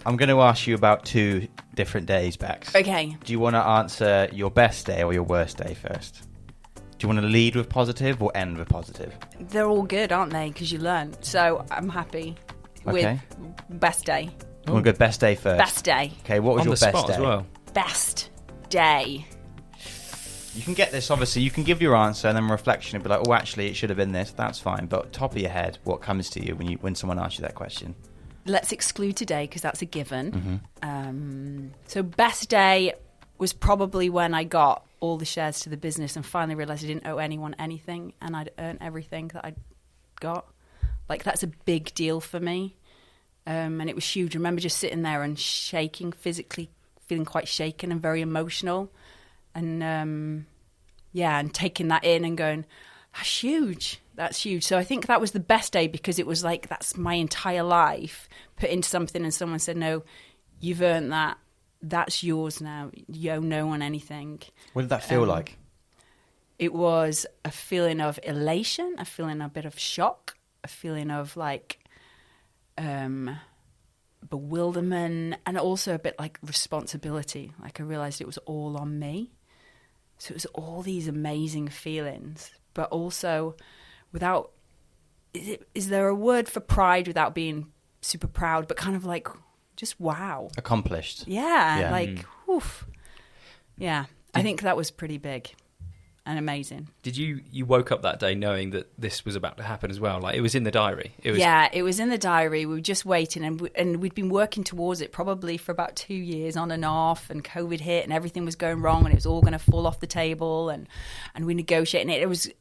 I'm going to ask you about 2 different days, Bex. Okay. Do you want to answer your best day or your worst day first? Do you want to lead with positive or end with positive? They're all good, aren't they? Because you learn. So I'm happy with best day. You want to go best day first? Best day. Okay, what was On your the best spot day? as well. Best day. You can get this, obviously. You can give your answer and then reflection and be like, oh, actually, it should have been this. That's fine. But top of your head, what comes to you when someone asks you that question? Let's exclude today because that's a given. Mm-hmm. So best day was probably when I got all the shares to the business and finally realised I didn't owe anyone anything and I'd earned everything that I'd got. Like, that's a big deal for me. And it was huge. I remember just sitting there and shaking, physically feeling quite shaken and very emotional. And, and taking that in and going, that's huge. That's huge. So I think that was the best day because it was like, that's my entire life put into something and someone said, no, you've earned that. That's yours now. You owe no one anything. What did that feel like? It was a feeling of elation, a feeling of a bit of shock, a feeling of like bewilderment, and also a bit like responsibility. Like I realised it was all on me. So it was all these amazing feelings, but also without, is there a word for pride without being super proud, but kind of like just wow. Accomplished. Yeah. Like, oof. Yeah, I think that was pretty big and amazing. Did you woke up that day knowing that this was about to happen as well? Like, it was in the diary? Yeah, it was in the diary. We were just waiting, and we'd been working towards it probably for about 2 years on and off, and COVID hit and everything was going wrong and it was all going to fall off the table, and we negotiated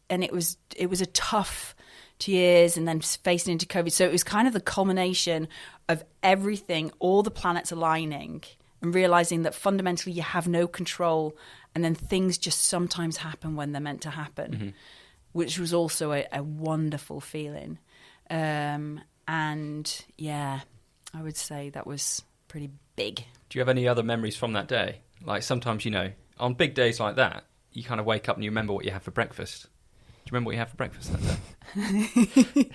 and it was a tough 2 years, and then facing into COVID. So it was kind of the culmination of everything, all the planets aligning and realizing that fundamentally you have no control, and then things just sometimes happen when they're meant to happen, which was also a wonderful feeling. And yeah, I would say that was pretty big. Do you have any other memories from that day? Like, sometimes, on big days like that, you kind of wake up and you remember what you had for breakfast. Do you remember what you had for breakfast that day?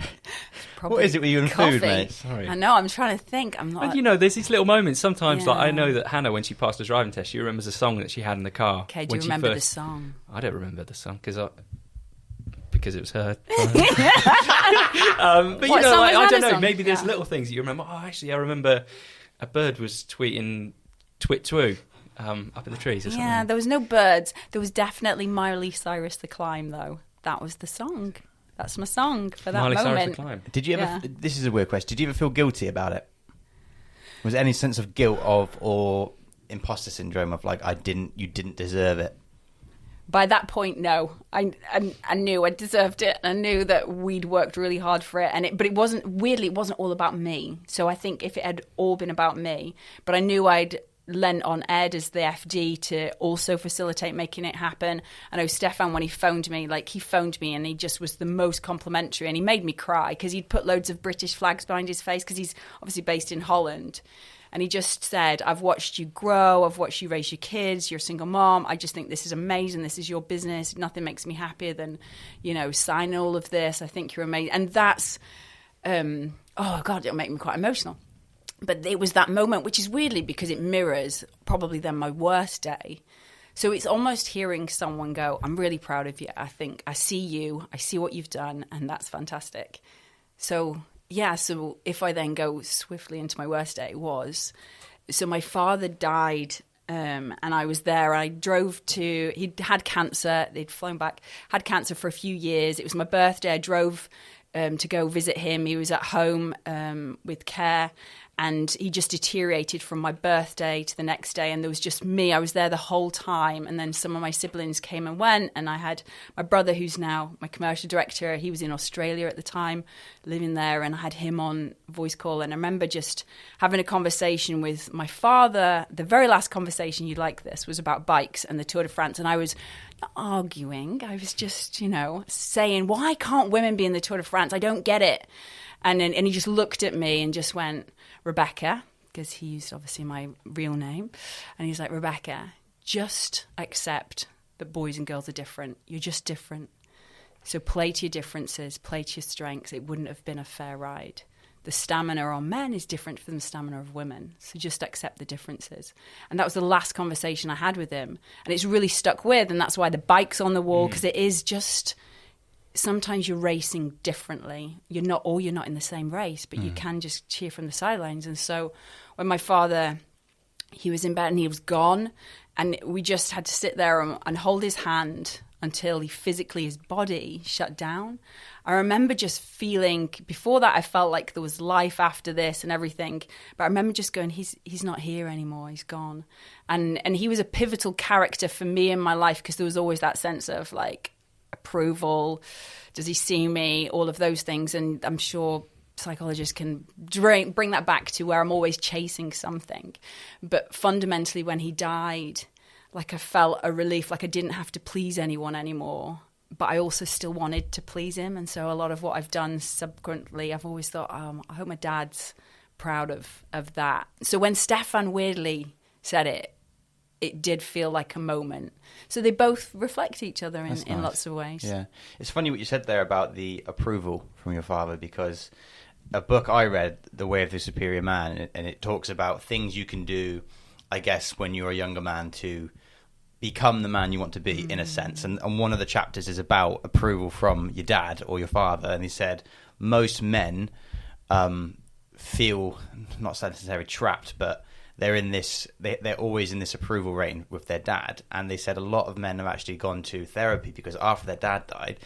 What is it with you and coffee. Food, mate? Sorry. I know, I'm trying to think. I'm not... And there's these little moments sometimes, Yeah. like I know that Hannah, when she passed the driving test, she remembers a song that she had in the car. Okay, do when you she remember the first... song? I don't remember the song because it was her. But What song was I don't Hannah's know, song? maybe there's Yeah. little things that you remember. Oh, actually, I remember a bird was tweeting twit twoo up in the trees or something. Yeah, there was no birds. There was definitely Miley Cyrus The Climb, though. That was the song. That's my song for that Miley Cyrus moment. The Climb. Did you ever? Yeah. This is a weird question. Did you ever feel guilty about it? Was there any sense of guilt or imposter syndrome of like you didn't deserve it? By that point, no. I knew I deserved it. I knew that we'd worked really hard for it, but it wasn't, weirdly, it wasn't all about me. So I think if it had all been about me, but I knew I'd lent on Ed as the FD to also facilitate making it happen. I know Stefan, when he phoned me and he just was the most complimentary, and he made me cry because he'd put loads of British flags behind his face because he's obviously based in Holland. And he just said, I've watched you grow. I've watched you raise your kids. You're a single mom. I just think this is amazing. This is your business. Nothing makes me happier than, signing all of this. I think you're amazing. And that's, oh, God, it'll make me quite emotional. But it was that moment, which is weirdly because it mirrors probably then my worst day. So it's almost hearing someone go, I'm really proud of you. I think I see you. I see what you've done. And that's fantastic. So... yeah, so if I then go swiftly into my worst day so my father died and I was there. I drove he'd had cancer, they'd flown back, had cancer for a few years. It was my birthday, I drove to go visit him. He was at home with care, and he just deteriorated from my birthday to the next day, and there was just me. I was there the whole time, and then some of my siblings came and went, and I had my brother, who's now my commercial director. He was in Australia at the time, living there, and I had him on voice call, and I remember just having a conversation with my father. The very last conversation you'd like this was about bikes and the Tour de France, and I was not arguing. I was just, saying, why can't women be in the Tour de France? I don't get it. And he just looked at me and just went, Rebecca, because he used obviously my real name. And he's like, Rebecca, just accept that boys and girls are different. You're just different. So play to your differences, play to your strengths. It wouldn't have been a fair ride. the stamina on men is different from the stamina of women. So just accept the differences. And that was the last conversation I had with him. And it's really stuck with, and that's why the bike's on the wall, because it is just, sometimes you're racing differently. You're not in the same race, but you can just cheer from the sidelines. And so when my father, he was in bed and he was gone, and we just had to sit there and hold his hand until his body shut down. I remember just feeling, before that I felt like there was life after this and everything, but I remember just going, he's not here anymore, he's gone. And he was a pivotal character for me in my life, because there was always that sense of like approval, does he see me, all of those things. And I'm sure psychologists can bring that back to where I'm always chasing something. But fundamentally, when he died, like I felt a relief, like I didn't have to please anyone anymore, but I also still wanted to please him. And so a lot of what I've done subsequently, I've always thought, I hope my dad's proud of that. So when Stefan weirdly said it, it did feel like a moment. So they both reflect each other in lots of ways. Yeah. It's funny what you said there about the approval from your father, because a book I read, The Way of the Superior Man, and it talks about things you can do, I guess, when you're a younger man to become the man you want to be, in a sense. And one of the chapters is about approval from your dad or your father. And he said most men feel, not necessarily trapped, but they're in this, they're always in this approval rating with their dad. And they said a lot of men have actually gone to therapy because after their dad died,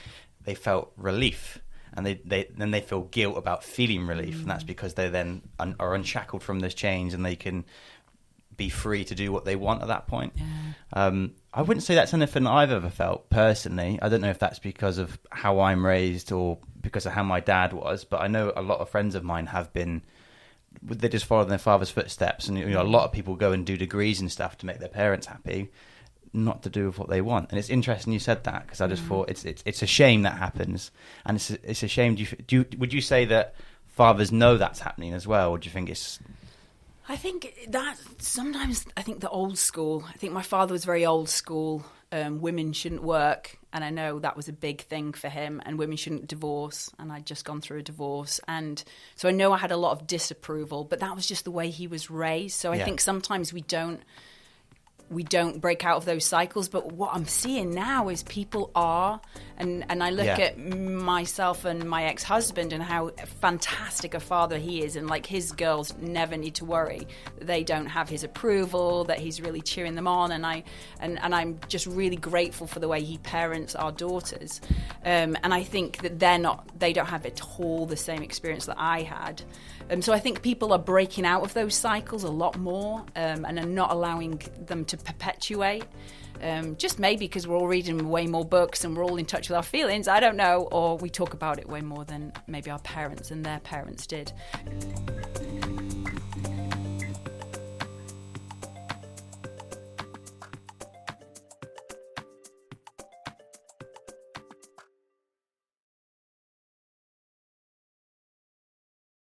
they felt relief. And then they feel guilt about feeling relief. And that's because they then are unshackled from those chains and they can be free to do what they want at that point. Yeah. I wouldn't say that's anything I've ever felt personally. I don't know if that's because of how I'm raised or because of how my dad was, but I know a lot of friends of mine have been, they just follow in their father's footsteps. And a lot of people go and do degrees and stuff to make their parents happy, not to do with what they want. And it's interesting you said that, because I just thought it's a shame that happens, and it's a shame. Would you say that fathers know that's happening as well, or do you think it's? I think that sometimes, I think the old school, I think my father was very old school. Women shouldn't work. And I know that was a big thing for him, and women shouldn't divorce. And I'd just gone through a divorce. And so I know I had a lot of disapproval, but that was just the way he was raised. So I think sometimes we don't break out of those cycles. But what I'm seeing now is people are, and I look at myself and my ex-husband and how fantastic a father he is, and like his girls never need to worry that they don't have his approval, that he's really cheering them on, and I'm just really grateful for the way he parents our daughters, and I think that they don't have at all the same experience that I had. So I think people are breaking out of those cycles a lot more, and are not allowing them to perpetuate. Just maybe because we're all reading way more books and we're all in touch with our feelings, I don't know, or we talk about it way more than maybe our parents and their parents did.